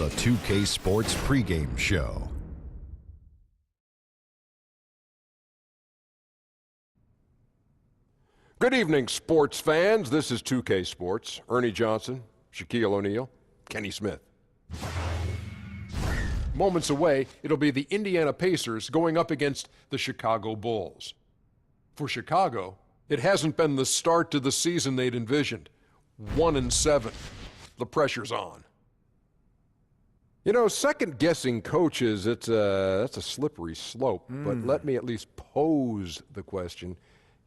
the 2K Sports pregame show. Good evening, sports fans. This is 2K Sports. Ernie Johnson, Shaquille O'Neal, Kenny Smith. Moments away, it'll be the Indiana Pacers going up against the Chicago Bulls. For Chicago, it hasn't been the start to the season they'd envisioned. 1-7. The pressure's on. You know, second-guessing coaches, that's a slippery slope. But let me at least pose the question.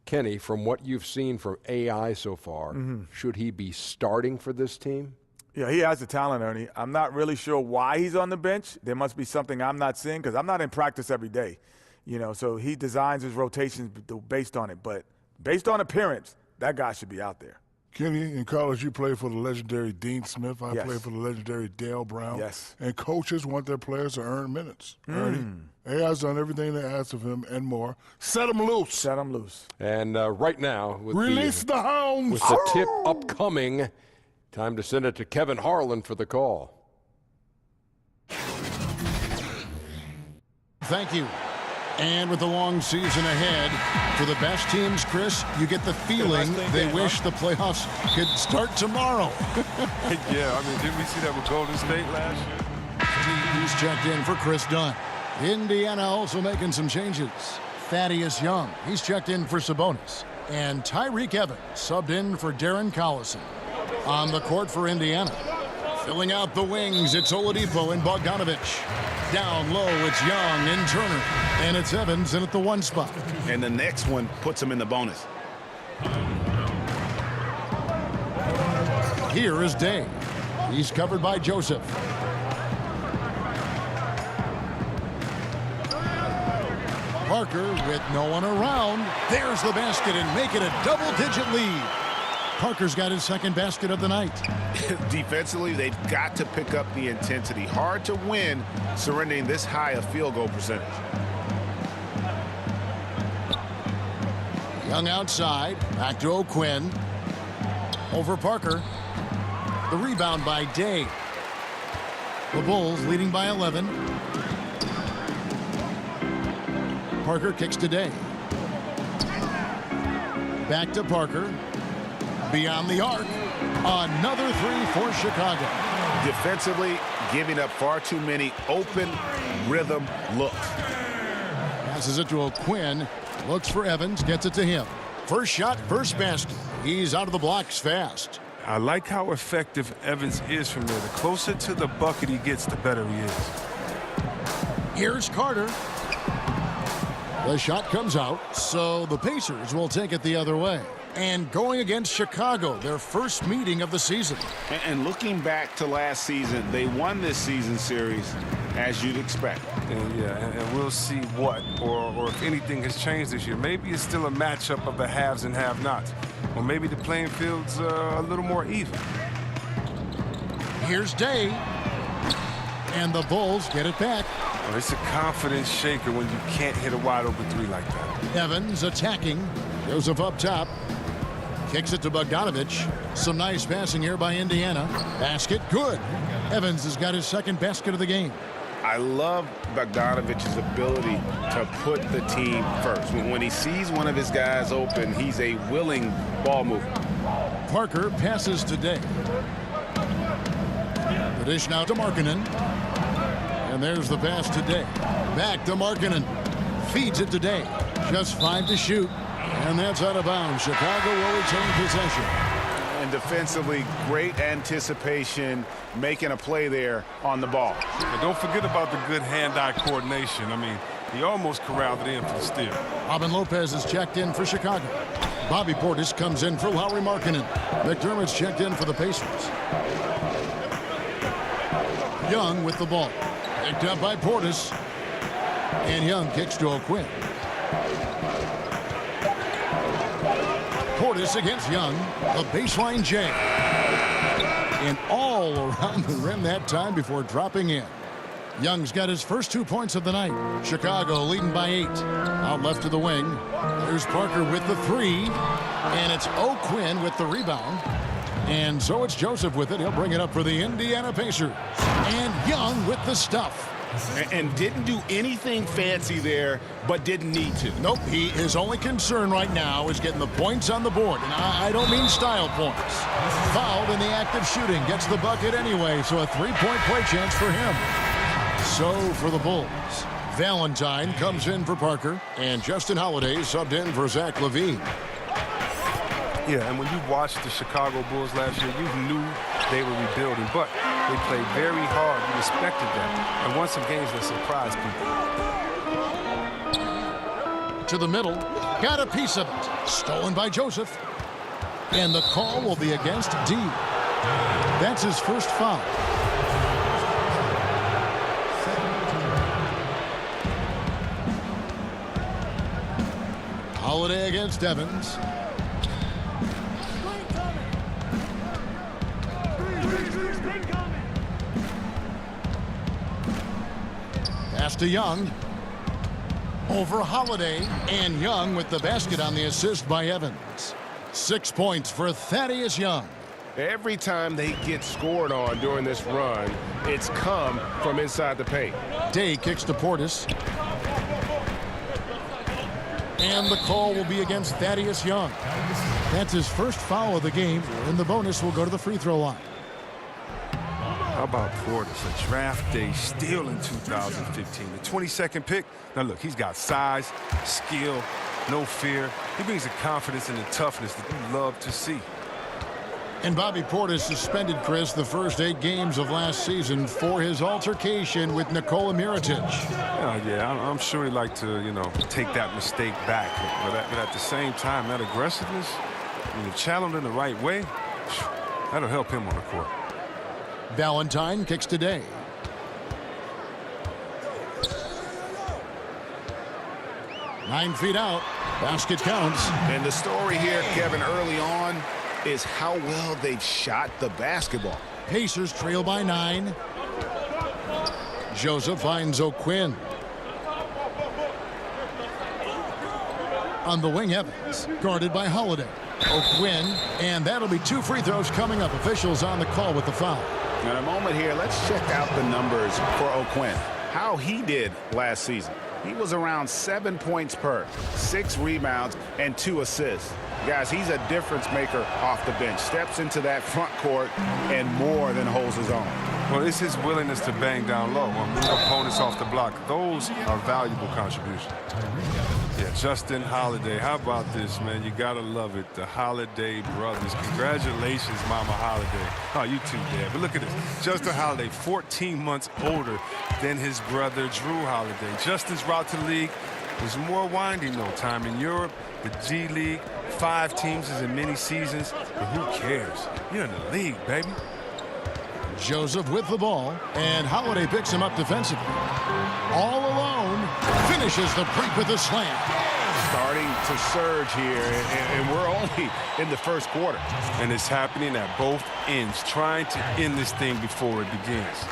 Kenny, from what you've seen from AI so far, should he be starting for this team? Yeah, he has the talent, Ernie. I'm not really sure why he's on the bench. There must be something I'm not seeing because I'm not in practice every day. You know, so he designs his rotations based on it. But based on appearance, that guy should be out there. Kenny, in college, you played for the legendary Dean Smith. I Yes. played for the legendary Dale Brown. Yes. And coaches want their players to earn minutes. Ernie, AI's done everything they asked of him and more. Set him loose. Set him loose. And right now, with Release the hounds. with the tip upcoming, time to send it to Kevin Harlan for the call. Thank you. And with the long season ahead, for the best teams, Chris, you get the feeling they wish the playoffs could start tomorrow. Yeah, I mean, didn't we see that with Golden State last year? He's checked in for Chris Dunn. Indiana also making some changes. Thaddeus Young, he's checked in for Sabonis. And Tyreek Evans subbed in for Darren Collison. On the court for Indiana. Filling out the wings, it's Oladipo and Bogdanovich. Down low, it's Young and Turner. And it's Evans in at the 1 spot. And the next one puts him in the bonus. Here is Day. He's covered by Joseph. Parker with no one around. There's the basket and make it a double-digit lead. Parker's got his second basket of the night. Defensively, they've got to pick up the intensity. Hard to win surrendering this high a field goal percentage. Young outside. Back to O'Quinn. Over Parker. The rebound by Day. The Bulls leading by 11. Parker kicks to Day. Back to Parker. Beyond the arc. Another three for Chicago. Defensively, giving up far too many open rhythm looks. Passes it to O'Quinn. Looks for Evans. Gets it to him. First shot, first basket. He's out of the blocks fast. I like how effective Evans is from there. The closer to the bucket he gets, the better he is. Here's Carter. The shot comes out, so the Pacers will take it the other way. And going against Chicago, their first meeting of the season. And looking back to last season, they won this season series as you'd expect. And we'll see what, or if anything has changed this year. Maybe it's still a matchup of the haves and have-nots. Or maybe the playing field's a little more even. Here's Day. And the Bulls get it back. Well, it's a confidence shaker when you can't hit a wide-open three like that. Evans attacking. Joseph up top. Kicks it to Bogdanovich. Some nice passing here by Indiana. Basket, good. Evans has got his second basket of the game. I love Bogdanovich's ability to put the team first. When he sees one of his guys open, he's a willing ball mover. Parker passes to Day. The dish now to Markkanen. And there's the pass to Day. Back to Markkanen. Feeds it to Day. Just 5 to shoot. And that's out of bounds. Chicago will retain possession. And defensively, great anticipation, making a play there on the ball. And don't forget about the good hand-eye coordination. I mean, he almost corralled it in for the steal. Robin Lopez is checked in for Chicago. Bobby Portis comes in for Lauri Markkanen. McDermott's checked in for the Pacers. Young with the ball. Picked up by Portis. And Young kicks to O'Quinn. Portis against Young. The baseline J. And all around the rim that time before dropping in. Young's got his first 2 points of the night. Chicago leading by 8. Out left to the wing. There's Parker with the 3. And it's O'Quinn with the rebound. And so it's Joseph with it. He'll bring it up for the Indiana Pacers. And Young with the stuff. And didn't do anything fancy there, but didn't need to. Nope, his only concern right now is getting the points on the board. And I don't mean style points. Fouled in the act of shooting. Gets the bucket anyway, so a three-point play chance for him. So for the Bulls, Valentine comes in for Parker, and Justin Holiday subbed in for Zach LaVine. Yeah, and when you watched the Chicago Bulls last year, you knew they were rebuilding, but they played very hard. You respected them and won some games that surprised people. To the middle, got a piece of it. Stolen by Joseph. And the call will be against D. That's his first foul. Holiday against Evans. Pass to Young. Over Holiday, and Young with the basket on the assist by Evans. 6 points for Thaddeus Young. Every time they get scored on during this run, it's come from inside the paint. Day kicks to Portis. And the call will be against Thaddeus Young. That's his first foul of the game, and the bonus will go to the free throw line. How about Portis, a draft day steal in 2015, the 22nd pick? Now look, he's got size, skill, no fear. He brings the confidence and the toughness that you love to see. And Bobby Portis suspended, Chris, the first 8 games of last season for his altercation with Nikola Mirotic. Yeah, I'm sure he'd like to, take that mistake back. But at the same time, that aggressiveness, when you channel it in the right way, that'll help him on the court. Valentine kicks to Day. Nine feet out. Basket counts. And the story here, Kevin, early on is how well they've shot the basketball. Pacers trail by 9. Joseph finds O'Quinn. On the wing, Evans, guarded by Holiday. O'Quinn, and that'll be 2 free throws coming up. Officials on the call with the foul. In a moment here, let's check out the numbers for O'Quinn. How he did last season. He was around 7 points per, 6 rebounds, and 2 assists. Guys, he's a difference maker off the bench. Steps into that front court and more than holds his own. Well, it's his willingness to bang down low and move opponents off the block. Those are valuable contributions. Yeah, Justin Holiday. How about this, man? You got to love it. The Holiday brothers. Congratulations, Mama Holiday. Oh, you too, Dad. But look at this. Justin Holiday, 14 months older than his brother, Drew Holiday. Justin's route to the league was more winding, though. Time in Europe, the G League, 5 teams is in many seasons. But who cares? You're in the league, baby. Joseph with the ball, and Holiday picks him up defensively. All alone, finishes the break with a slam. Starting to surge here, and we're only in the first quarter. And it's happening at both ends, trying to end this thing before it begins.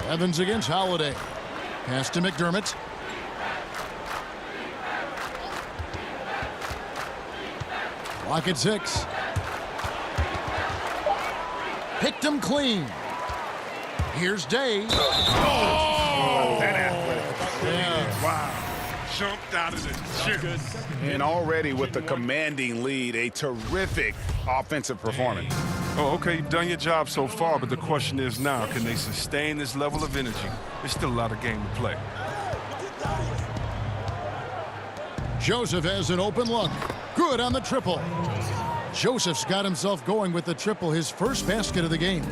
Evans against Holiday. Pass to McDermott. Clock at 6. Picked him clean. Here's Day. Oh, that athletic. Yeah. Wow. Jumped out of the gym. And already with the commanding lead, a terrific offensive performance. Oh, okay, you've done your job so far, but the question is now, can they sustain this level of energy? There's still a lot of game to play. Joseph has an open look. Good on the triple. Joseph's got himself going with the triple, his first basket of the game.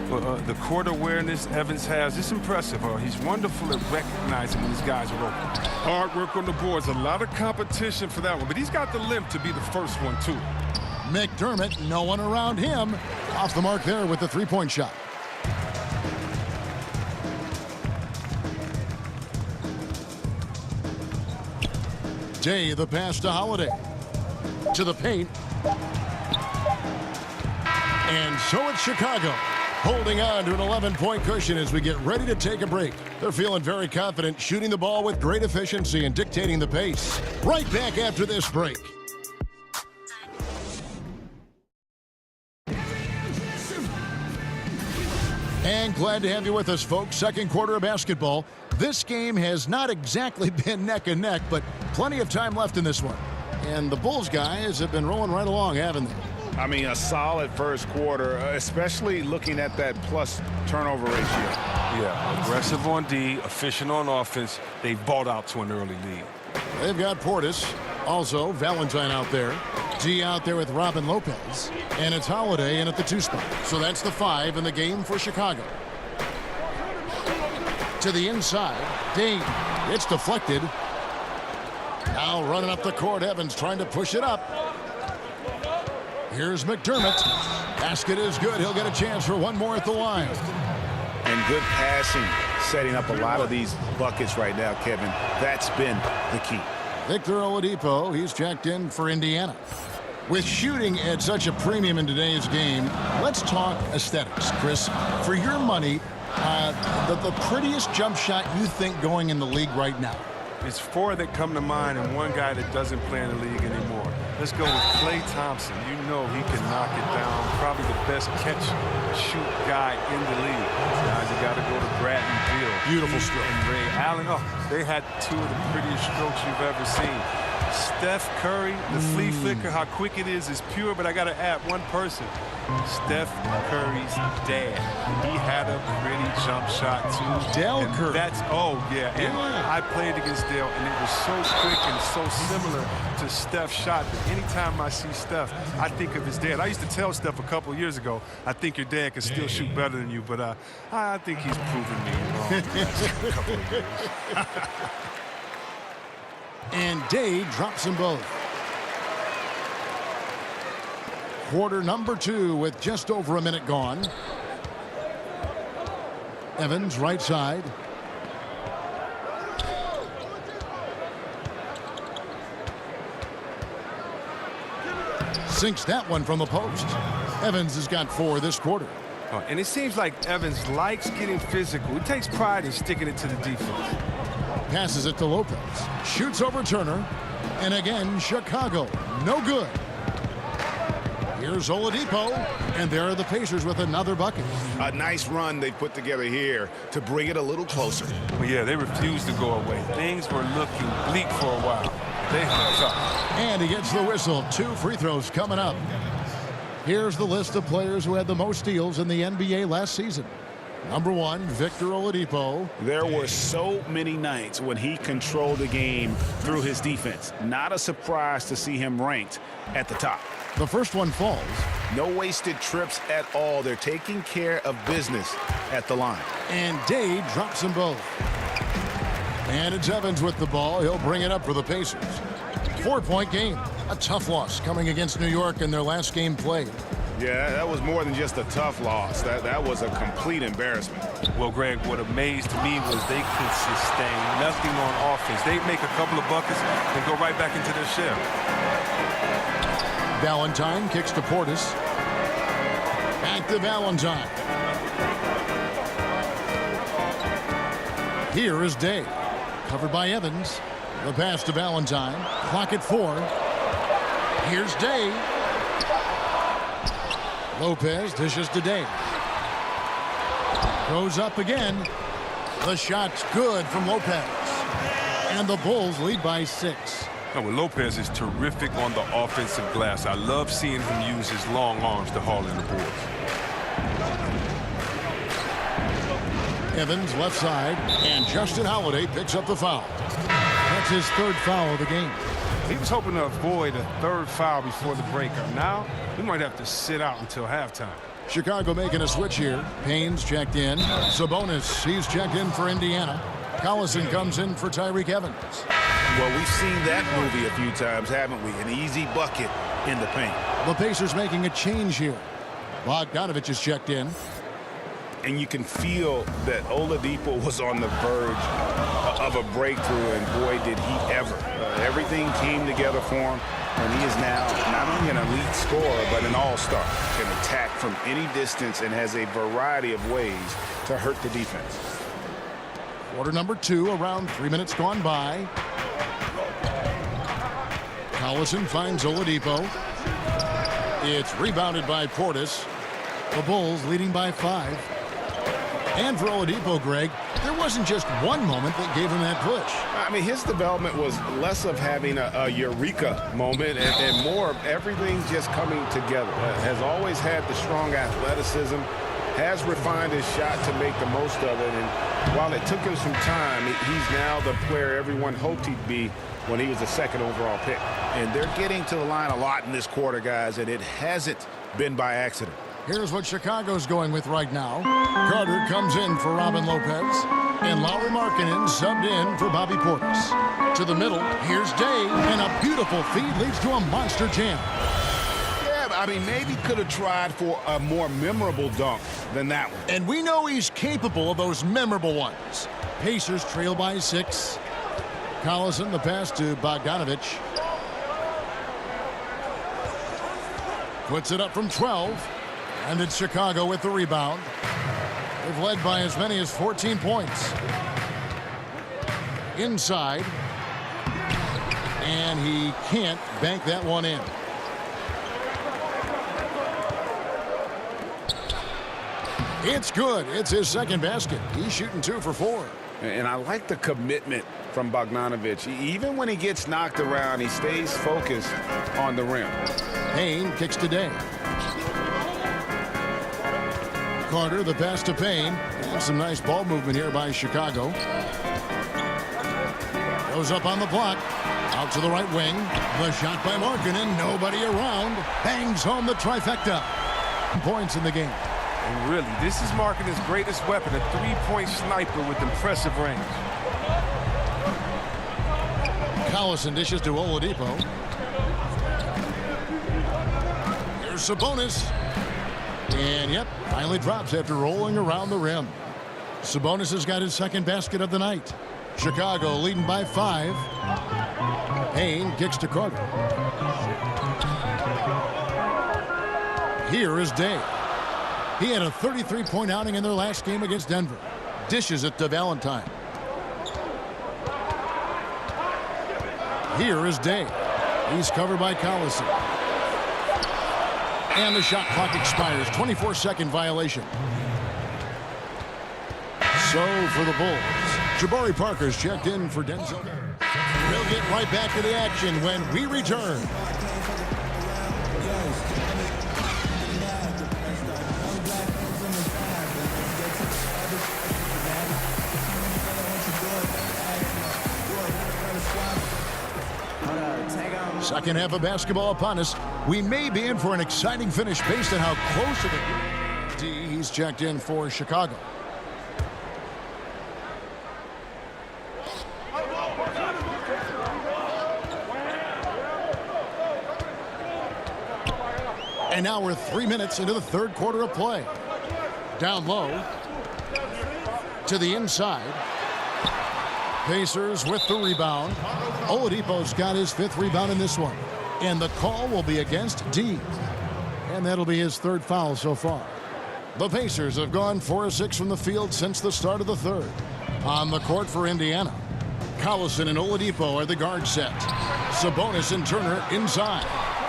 Well, the court awareness Evans has, it's impressive. He's wonderful at recognizing when these guys are open. Hard work on the boards, a lot of competition for that one, but he's got the limp to be the first one, too. McDermott, no one around him. Off the mark there with the three-point shot. Day, the pass to Holiday. To the paint. And so it's Chicago, holding on to an 11-point cushion as we get ready to take a break. They're feeling very confident, shooting the ball with great efficiency and dictating the pace. Right back after this break. And glad to have you with us, folks. Second quarter of basketball. This game has not exactly been neck and neck, but plenty of time left in this one. And the Bulls guys have been rolling right along, haven't they? I mean, a solid first quarter, especially looking at that plus turnover ratio. Yeah, aggressive on D, efficient on offense. They've bought out to an early lead. They've got Portis, also Valentine out there. D out there with Robin Lopez. And it's Holiday in at the 2 spot. So that's the 5 in the game for Chicago. To the inside, Dane. It's deflected. Now running up the court, Evans trying to push it up. Here's McDermott. Basket is good. He'll get a chance for one more at the line. And good passing, setting up a lot of these buckets right now, Kevin. That's been the key. Victor Oladipo, he's checked in for Indiana. With shooting at such a premium in today's game, let's talk aesthetics. Chris, for your money, the prettiest jump shot you think going in the league right now? It's 4 that come to mind and one guy that doesn't play in the league anymore. Let's go with Klay Thompson. You know he can knock it down. Probably the best catch-shoot guy in the league. Now you got to go to Bradley Beal. Beautiful stroke. And Ray Allen. Oh, they had 2 of the prettiest strokes you've ever seen. Steph Curry, the flea flicker, how quick it is pure, but I got to add one person. Steph Curry's dad. He had a pretty jump shot, too. Dale Curry. That's, oh, yeah. And I played against Dale, and it was so quick and so similar to Steph's shot that anytime I see Steph, I think of his dad. I used to tell Steph a couple of years ago, I think your dad can still shoot better than you, but I think he's proven me wrong the last couple of years. And Day drops them both. Quarter number 2 with just over a minute gone. Evans right side. Sinks that one from the post. Evans has got 4 this quarter. And it seems like Evans likes getting physical. He takes pride in sticking it to the defense. Passes it to Lopez. Shoots over Turner. And again, Chicago. No good. Here's Oladipo. And there are the Pacers with another bucket. A nice run they put together here to bring it a little closer. Well, yeah, they refused to go away. Things were looking bleak for a while. They hung tough. And he gets the whistle. 2 free throws coming up. Here's the list of players who had the most steals in the NBA last season. Number 1, Victor Oladipo. There were so many nights when he controlled the game through his defense. Not a surprise to see him ranked at the top. The first one falls. No wasted trips at all. They're taking care of business at the line. And Day drops them both. And it's Evans with the ball. He'll bring it up for the Pacers. 4-point game. A tough loss coming against New York in their last game played. Yeah, that was more than just a tough loss. That was a complete embarrassment. Well, Greg, what amazed me was they could sustain nothing on offense. They'd make a couple of buckets and go right back into their shell. Valentine kicks to Portis. Back to Valentine. Here is Day. Covered by Evans. The pass to Valentine. Clock at 4. Here's Day. Lopez dishes to Day. Goes up again. The shot's good from Lopez. And the Bulls lead by 6. Oh, well, Lopez is terrific on the offensive glass. I love seeing him use his long arms to haul in the boards. Evans left side, and Justin Holiday picks up the foul. That's his 3rd foul of the game. He was hoping to avoid a 3rd foul before the breakup. Now, we might have to sit out until halftime. Chicago making a switch here. Payne's checked in. Sabonis, he's checked in for Indiana. Collison comes in for Tyreke Evans. Well, we've seen that movie a few times, haven't we? An easy bucket in the paint. The Pacers making a change here. Bogdanovich is checked in. And you can feel that Oladipo was on the verge of a breakthrough, and boy, did he ever. Everything came together for him, and he is now not only an elite scorer, but an all-star. Can attack from any distance and has a variety of ways to hurt the defense. Quarter number 2, around 3 minutes gone by. Collison finds Oladipo. It's rebounded by Portis. The Bulls leading by 5. And for Oladipo, Greg, there wasn't just one moment that gave him that push. I mean, his development was less of having a eureka moment and more of everything just coming together. Has always had the strong athleticism, has refined his shot to make the most of it. And while it took him some time, he's now the player everyone hoped he'd be when he was the second overall pick. And they're getting to the line a lot in this quarter, guys, and it hasn't been by accident. Here's what Chicago's going with right now. Carter comes in for Robin Lopez. And Lauri Markkanen subbed in for Bobby Portis. To the middle, here's Day. And a beautiful feed leads to a monster jam. Yeah, I mean, maybe could have tried for a more memorable dunk than that one. And we know he's capable of those memorable ones. Pacers trail by 6. Collison, the pass to Bogdanovich. Puts it up from 12. And it's Chicago with the rebound. They've led by as many as 14 points. Inside. And he can't bank that one in. It's good. It's his second basket. He's shooting 2 for 4. And I like the commitment from Bogdanovich. Even when he gets knocked around, he stays focused on the rim. Payne kicks to Day. Carter, the pass to Payne. And some nice ball movement here by Chicago. Goes up on the block. Out to the right wing. The shot by Markkanen. Nobody around. Bangs home the trifecta. Points in the game. And really, this is Markkanen's greatest weapon, a three-point sniper with impressive range. Collison dishes to Oladipo. Here's Sabonis. And, yep, finally drops after rolling around the rim. Sabonis has got his second basket of the night. Chicago leading by 5. Payne kicks to Carter. Here is Day. He had a 33-point outing in their last game against Denver. Dishes it to Valentine. Here is Day. He's covered by Collison. And the shot clock expires. 24-second violation. So for the Bulls, Jabari Parker's checked in for Denzel. We'll get right back to the action when we return. Second half of basketball upon us. We may be in for an exciting finish based on how close to the D. He's checked in for Chicago. And now we're 3 minutes into the third quarter of play. Down low. To the inside. Pacers with the rebound. Oladipo's got his 5th rebound in this one. And the call will be against D. And that'll be his 3rd foul so far. The Pacers have gone 4 of 6 from the field since the start of the third. On the court for Indiana, Collison and Oladipo are the guard set. Sabonis and Turner inside.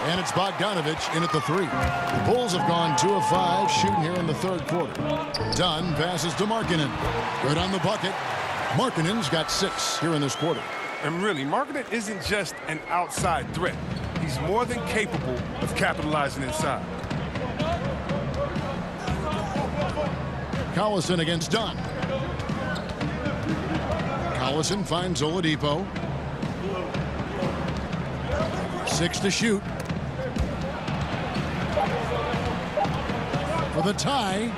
And it's Bogdanovich in at the 3. The Bulls have gone 2 of 5 shooting here in the third quarter. Dunn passes to Markkanen. Good on the bucket. Markkanen's got 6 here in this quarter. And really, Markkanen isn't just an outside threat. He's more than capable of capitalizing inside. Collison against Dunn. Collison finds Oladipo. 6 to shoot. For the tie.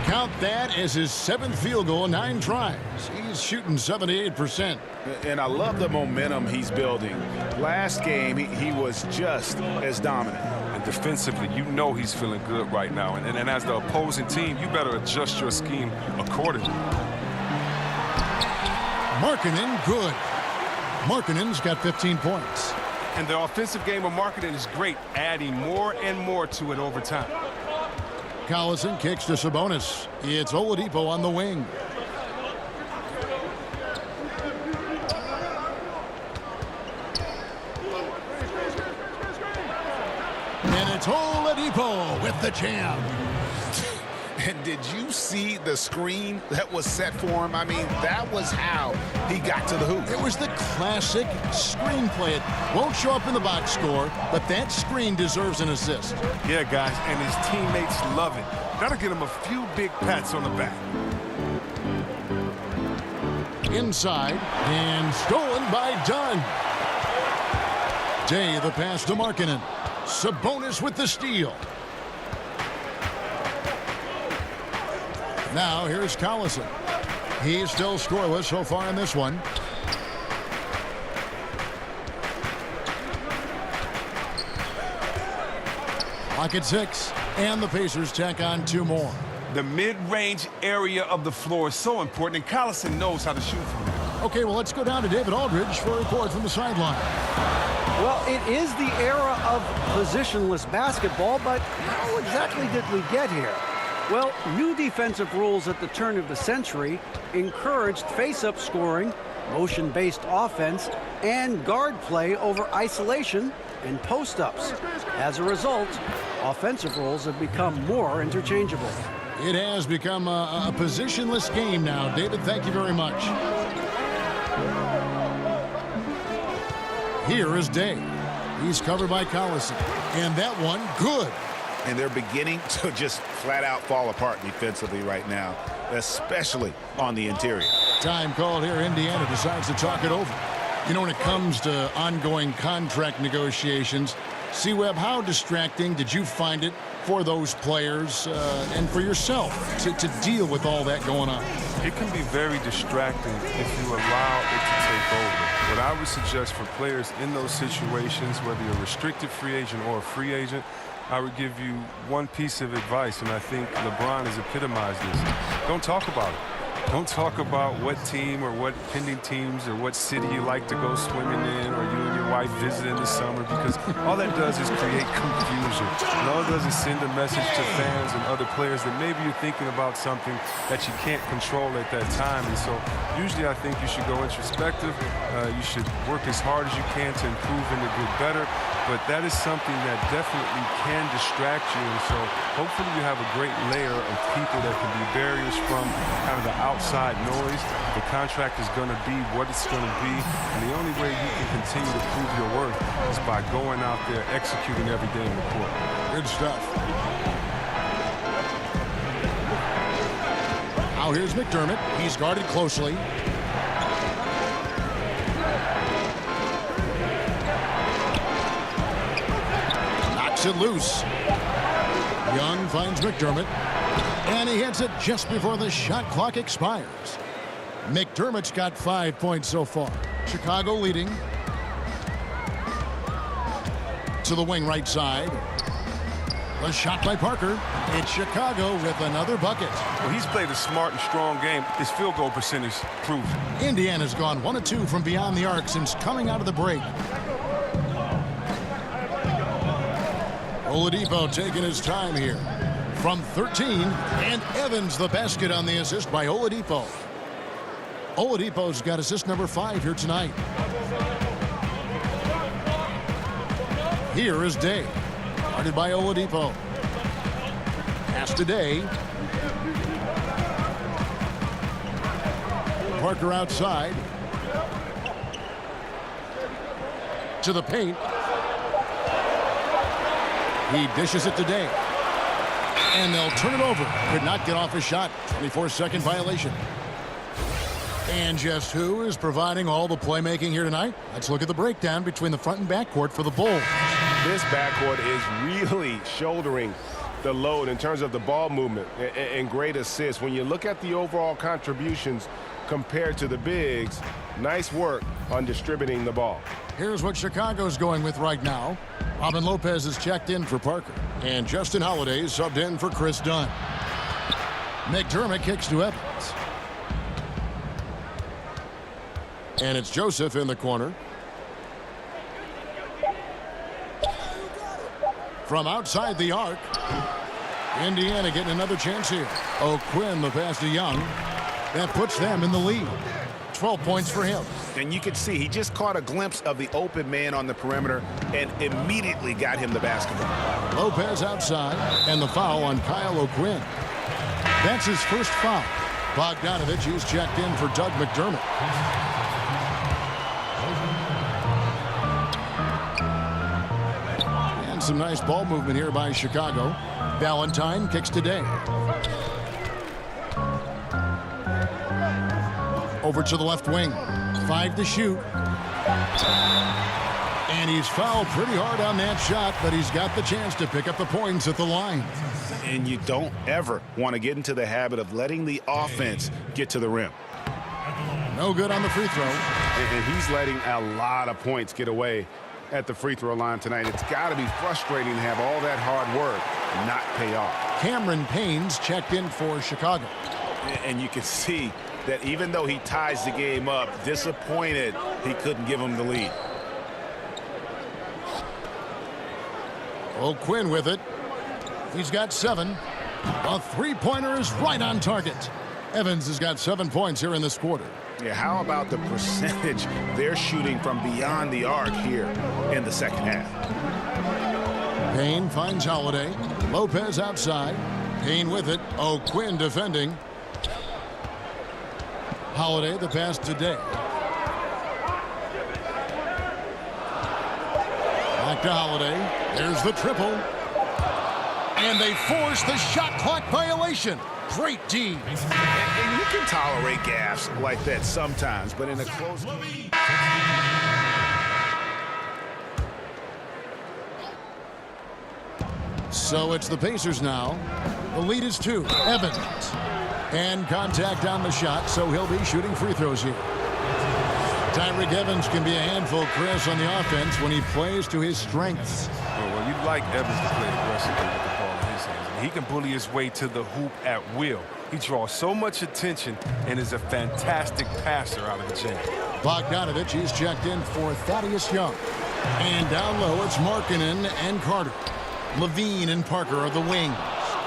Count that as his 7th field goal, 9 tries. He's shooting 78%. And I love the momentum he's building. Last game, he was just as dominant. And defensively, you know he's feeling good right now. And as the opposing team, you better adjust your scheme accordingly. Markkanen, good. Markkanen's got 15 points. And the offensive game of Markkanen is great, adding more and more to it over time. Collison kicks to Sabonis. It's Oladipo on the wing. And it's Oladipo with the jam. And did you see the screen that was set for him? I mean, that was how he got to the hoop. It was the classic screenplay. It won't show up in the box score, but that screen deserves an assist. Yeah, guys, and his teammates love it. That'll get him a few big pats on the back. Inside, and stolen by Dunn. Day the pass to Markkanen. Sabonis with the steal. Now here's Collison. He's still scoreless so far in this one. Clock at 6, and the Pacers tack on 2 more. The mid-range area of the floor is so important, and Collison knows how to shoot from there. Okay, well, let's go down to David Aldridge for a report from the sideline. Well, it is the era of positionless basketball, but how exactly did we get here? Well, new defensive rules at the turn of the century encouraged face-up scoring, motion-based offense, and guard play over isolation and post-ups. As a result, offensive roles have become more interchangeable. It has become a positionless game now. David, thank you very much. Here is Day. He's covered by Collison. And that one, good. And they're beginning to just flat out fall apart defensively right now, especially on the interior. Time called here. Indiana decides to talk it over. You know, when it comes to ongoing contract negotiations, C-Web, how distracting did you find it for those players and for yourself to deal with all that going on? It can be very distracting if you allow it to take over. What I would suggest for players in those situations, whether you're a restricted free agent or a free agent, I would give you one piece of advice, and I think LeBron has epitomized this. Don't talk about it. Don't talk about what team or what pending teams or what city you like to go swimming in or you and your wife visit in the summer, because all that does is create confusion. And all it does is send a message to fans and other players that maybe you're thinking about something that you can't control at that time. And so usually I think you should go introspective. You should work as hard as you can to improve and to get better. But that is something that definitely can distract you. And so hopefully you have a great layer of people that can be barriers from kind of the outside noise. The contract is going to be what it's going to be. And the only way you can continue to prove your worth is by going out there, executing every day in the court. Good stuff. Now here's McDermott. He's guarded closely. Knocks it loose. Young finds McDermott. And he hits it just before the shot clock expires. McDermott's got 5 points so far. Chicago leading. To the wing right side. The shot by Parker. It's Chicago with another bucket. Well, he's played a smart and strong game. His field goal percentage proves it. Indiana's gone 1 of 2 from beyond the arc since coming out of the break. Oladipo taking his time here. From 13, and Evans the basket on the assist by Oladipo. Oladipo's got assist number 5 here tonight. Here is Day. Guarded by Oladipo. Pass to Day. Parker outside. To the paint. He dishes it to Day. And they'll turn it over. Could not get off a shot. 24-second violation. And just who is providing all the playmaking here tonight? Let's look at the breakdown between the front and back court for the Bulls. This backcourt is really shouldering the load in terms of the ball movement and great assists. When you look at the overall contributions compared to the bigs, nice work on distributing the ball. Here's what Chicago's going with right now. Robin Lopez is checked in for Parker. And Justin Holiday is subbed in for Chris Dunn. McDermott kicks to Evans. And it's Joseph in the corner. From outside the arc. Indiana getting another chance here. O'Quinn the pass to Young. That puts them in the lead. 12 points for him. And you can see he just caught a glimpse of the open man on the perimeter and immediately got him the basketball. Lopez outside, and the foul on Kyle O'Quinn. That's his first foul. Bogdanovich is checked in for Doug McDermott. And some nice ball movement here by Chicago. Valentine kicks to Day. Over to the left wing. 5 to shoot. And he's fouled pretty hard on that shot, but he's got the chance to pick up the points at the line. And you don't ever want to get into the habit of letting the offense get to the rim. No good on the free throw. And he's letting a lot of points get away at the free throw line tonight. It's got to be frustrating to have all that hard work not pay off. Cameron Payne's checked in for Chicago. And you can see that even though he ties the game up, disappointed he couldn't give him the lead. O'Quinn with it. He's got 7. A three-pointer is right on target. Evans has got 7 points here in this quarter. Yeah, how about the percentage they're shooting from beyond the arc here in the second half? Payne finds Holiday. Lopez outside. Payne with it. O'Quinn defending. Holiday the pass to Day. Back to Holiday. There's the triple. And they force the shot clock violation. Great D. And you can tolerate gaffes like that sometimes, but in a close game. So it's the Pacers now. The lead is 2. Evans. And contact on the shot, so he'll be shooting free throws here. Tyreke Evans can be a handful, Chris, on the offense when he plays to his strengths. Well, you'd like Evans to play aggressively with the ball in his hands. He can bully his way to the hoop at will. He draws so much attention and is a fantastic passer out of the jam. Bogdanovich, he's checked in for Thaddeus Young. And down low, it's Markkanen and Carter. Levine and Parker are the wings.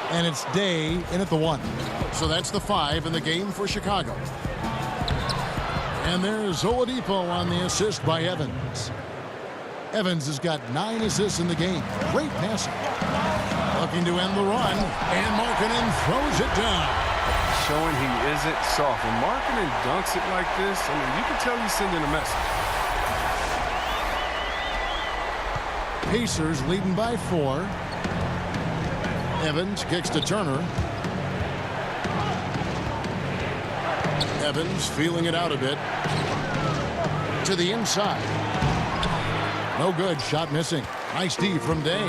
And it's Day in at the 1. So that's the 5 in the game for Chicago. And there's Oladipo on the assist by Evans. Evans has got 9 assists in the game. Great passing. Looking to end the run. And Markkanen throws it down. Showing he isn't soft. And Markkanen dunks it like this, I mean, you can tell he's sending a message. Pacers leading by 4. Evans kicks to Turner. Evans feeling it out a bit. To the inside. No good. Shot missing. Nice D from Day.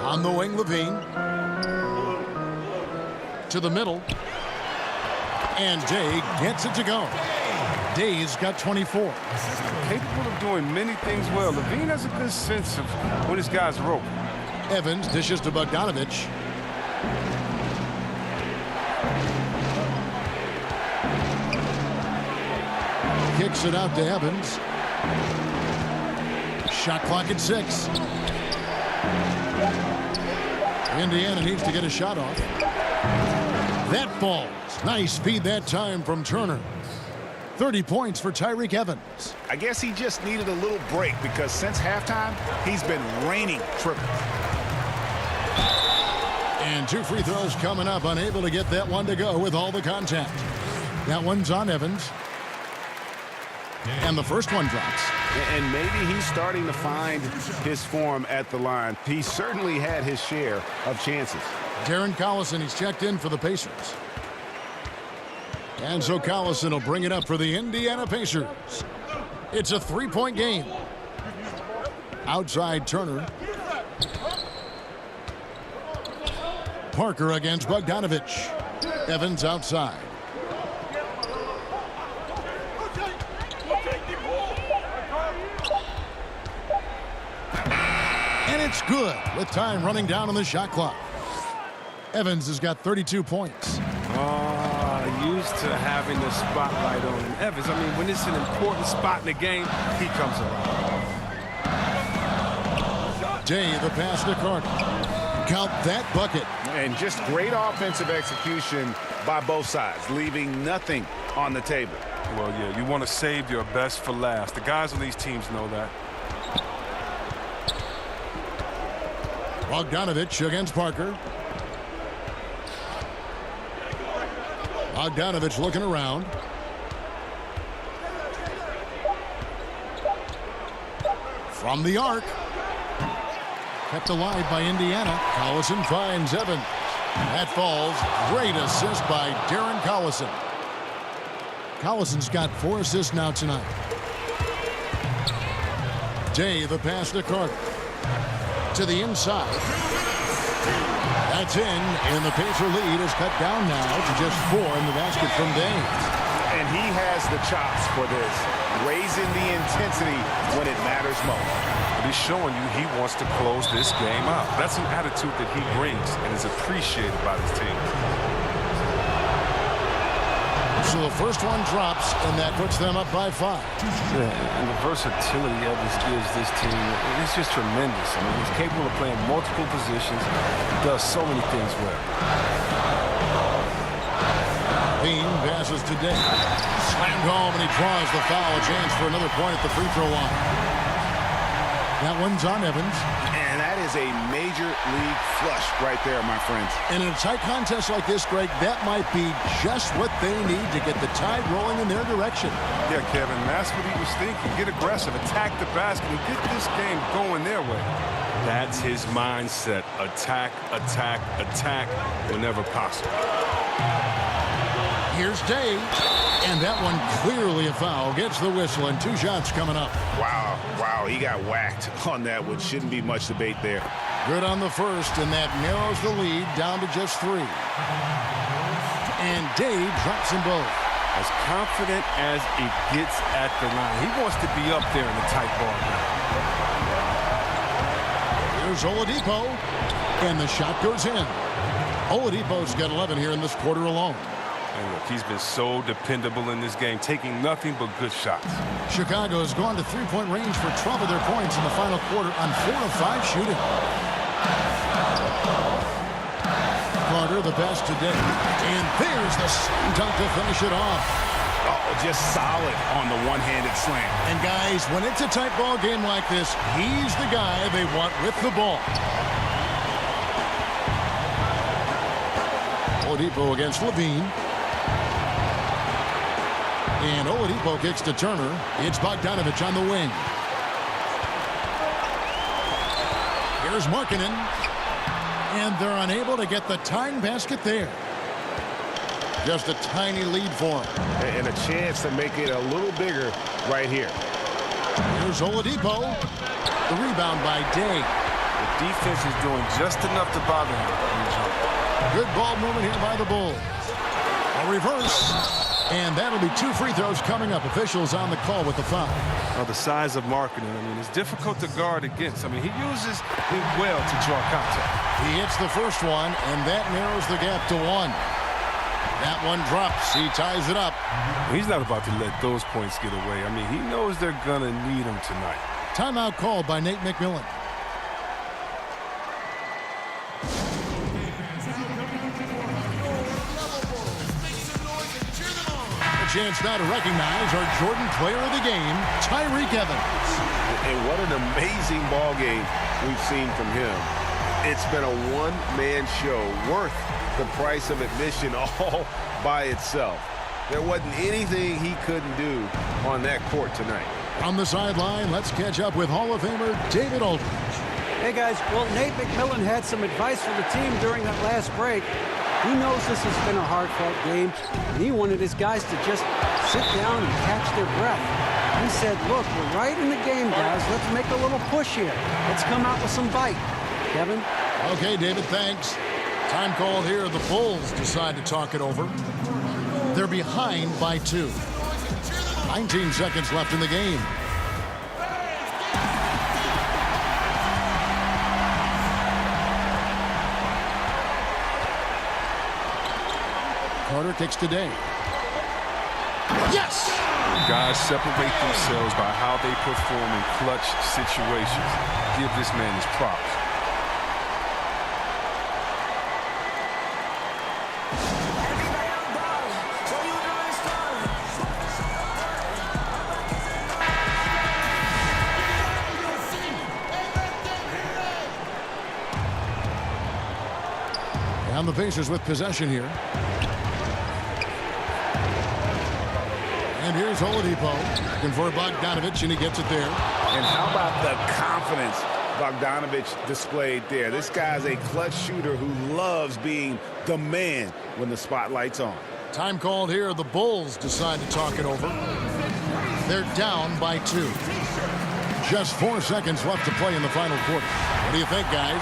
On the wing, Levine. To the middle. And Day gets it to go. Day's got 24. Capable of doing many things well. Levine has a good sense of when his guys rope. Evans dishes to Bogdanovich. Kicks it out to Evans. Shot clock at 6. Indiana needs to get a shot off. That falls. Nice speed that time from Turner. 30 points for Tyreke Evans. I guess he just needed a little break because since halftime, he's been raining triples. And 2 free throws coming up. Unable to get that one to go with all the contact. That one's on Evans. And the first one drops. And maybe he's starting to find his form at the line. He certainly had his share of chances. Darren Collison, he's checked in for the Pacers. And so Collison will bring it up for the Indiana Pacers. It's a 3-point game. Outside Turner. Parker against Bogdanovich. Evans outside. And it's good with time running down on the shot clock. Evans has got 32 points. Used to having the spotlight on him. Evans, I mean, when it's an important spot in the game, he comes around. Day, the pass to Carter. Count that bucket. And just great offensive execution by both sides, leaving nothing on the table. Well, yeah, you want to save your best for last. The guys on these teams know that. Bogdanovich against Parker. Bogdanovich looking around. From the arc. Kept alive by Indiana. Collison finds Evans. That falls. Great assist by Darren Collison. Collison's got 4 assists now tonight. Day the pass to Carter. To the inside. That's in, and the Pacer lead is cut down now to just 4 in the basket from Day. And he has the chops for this, raising the intensity when it matters most. But he's showing you he wants to close this game out. That's an attitude that he brings and is appreciated by his team. So the first one drops, and that puts them up by 5. Yeah, and the versatility Evans gives this team, it's just tremendous. I mean, he's capable of playing multiple positions, does so many things well. Bean passes to Day. Slammed home, and he draws the foul. A chance for another point at the free throw line. That one's on Evans. And that is a major league flush right there, my friends. And in a tight contest like this, Greg, that might be just what they need to get the tide rolling in their direction. Yeah, Kevin, that's what he was thinking. Get aggressive, attack the basket, and get this game going their way. That's his mindset. Attack, attack, attack whenever possible. Here's Day, and that one clearly a foul. Gets the whistle, and 2 shots coming up. Wow, he got whacked on that one. Shouldn't be much debate there. Good on the first, and that narrows the lead down to just 3. And Day drops them both. As confident as it gets at the line. He wants to be up there in the tight ball game. Here's Oladipo, and the shot goes in. Oladipo's got 11 here in this quarter alone. And look, he's been so dependable in this game, taking nothing but good shots. Chicago's gone to 3-point range for 12 of their points in the final quarter on 4 of 5 shooting. Carter, the pass to Day. And there's the dunk to finish it off. Oh, just solid on the one-handed slam. And guys, when it's a tight ball game like this, he's the guy they want with the ball. Oladipo against Levine. And Oladipo kicks to Turner. It's Bogdanovich on the wing. Here's Markkanen. And they're unable to get the tying basket there. Just a tiny lead for him. And a chance to make it a little bigger right here. Here's Oladipo. The rebound by Day. The defense is doing just enough to bother him. Good ball movement here by the Bulls. A reverse. And that'll be 2 free throws coming up. Officials on the call with the foul. Well, the size of Markkanen, I mean, it's difficult to guard against. I mean, he uses it well to draw contact. He hits the first one, and that narrows the gap to 1. That one drops. He ties it up. He's not about to let those points get away. I mean, he knows they're going to need him tonight. Timeout called by Nate McMillan. Chance now to recognize our Jordan player of the game, Tyreke Evans. And what an amazing ball game we've seen from him. It's been a one-man show worth the price of admission all by itself. There wasn't anything he couldn't do on that court tonight. On the sideline, let's catch up with Hall of Famer David Aldridge. Hey, guys. Well, Nate McMillan had some advice for the team during that last break. He knows this has been a hard-fought game, and he wanted his guys to just sit down and catch their breath. He said, look, we're right in the game, guys. Let's make a little push here. Let's come out with some bite. Kevin? Okay, David, thanks. Time called here. The Bulls decide to talk it over. They're behind by 2. 19 seconds left in the game. Carter kicks today. Yes! Guys separate themselves by how they perform in clutch situations. Give this man his props. Pacers with possession here. And here's Oladipo looking for Bogdanovich, and he gets it there. And how about the confidence Bogdanovich displayed there? This guy's a clutch shooter who loves being the man when the spotlight's on. Time called here. The Bulls decide to talk it over. They're down by 2. Just 4 seconds left to play in the final quarter. What do you think, guys?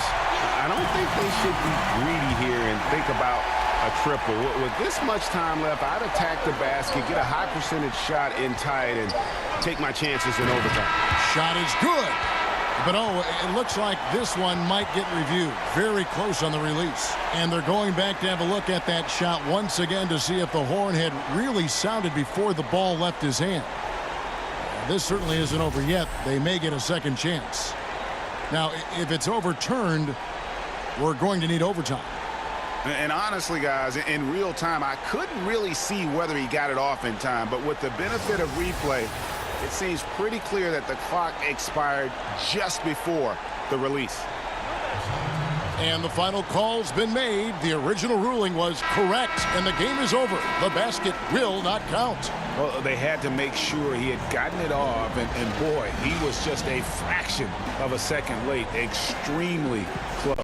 I don't think they should be greedy here and think about a triple. With this much time left, I'd attack the basket, get a high percentage shot in tight, and take my chances in overtime. Shot is good. But, it looks like this one might get reviewed. Very close on the release. And they're going back to have a look at that shot once again to see if the horn had really sounded before the ball left his hand. This certainly isn't over yet. They may get a second chance. Now, if it's overturned, we're going to need overtime. And honestly, guys, in real time, I couldn't really see whether he got it off in time. But with the benefit of replay, it seems pretty clear that the clock expired just before the release. And the final call's been made. The original ruling was correct, and the game is over. The basket will not count. Well, they had to make sure he had gotten it off, and boy, he was just a fraction of a second late. Extremely close.